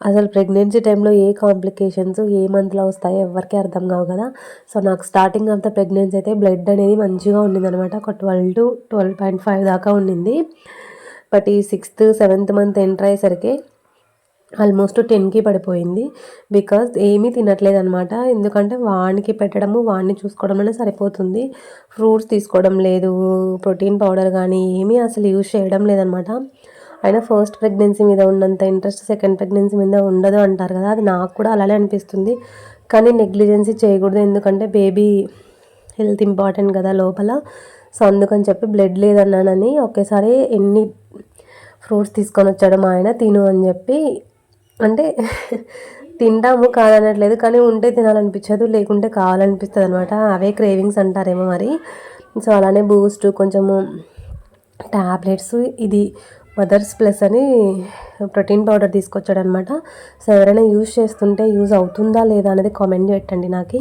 అసలు ప్రెగ్నెన్సీ టైంలో ఏ కాంప్లికేషన్స్ ఏ మంత్లో వస్తాయో ఎవరికీ అర్థం కావు కదా. సో నాకు స్టార్టింగ్ ఆఫ్ ద ప్రెగ్నెన్సీ అయితే బ్లడ్ అనేది మంచిగా ఉండిందనమాట. ఒక 12 to 12.5 దాకా ఉండింది. బట్ ఈ 6th 7th మంత్ ఎంటర్ అయ్యేసరికి ఆల్మోస్ట్ 10కి పడిపోయింది. బికాజ్ ఏమీ తినట్లేదనమాట. ఎందుకంటే వానికి పెట్టడము వాడిని చూసుకోవడంలోనే సరిపోతుంది. ఫ్రూట్స్ తీసుకోవడం లేదు, ప్రోటీన్ పౌడర్ కానీ ఏమీ అసలు యూజ్ చేయడం లేదనమాట. అయినా ఫస్ట్ ప్రెగ్నెన్సీ మీద ఉన్నంత ఇంట్రెస్ట్ సెకండ్ ప్రెగ్నెన్సీ మీద ఉండదు అంటారు కదా, అది నాకు కూడా అలానే అనిపిస్తుంది. కానీ నెగ్లిజెన్సీ చేయకూడదు, ఎందుకంటే బేబీ హెల్త్ ఇంపార్టెంట్ కదా లోపల. సో అందుకని చెప్పి బ్లడ్ లేదన్నానని ఒకేసారి ఎన్ని ఫ్రూట్స్ తీసుకొని వచ్చాడు మా ఆయన, తిను అని చెప్పి. అంటే తింటాము కాదనట్లేదు, కానీ ఉంటే తినాలనిపించదు, లేకుంటే కావాలనిపిస్తుంది అనమాట. అవే క్రేవింగ్స్ అంటారేమో మరి. సో అలానే బూస్ట్, కొంచెము ట్యాబ్లెట్స్, ఇది మదర్స్ ప్లస్ అని ప్రోటీన్ పౌడర్ తీసుకొచ్చాడనమాట. సో ఎవరైనా యూజ్ చేస్తుంటే యూజ్ అవుతుందా లేదా అనేది కామెంట్ పెట్టండి నాకు.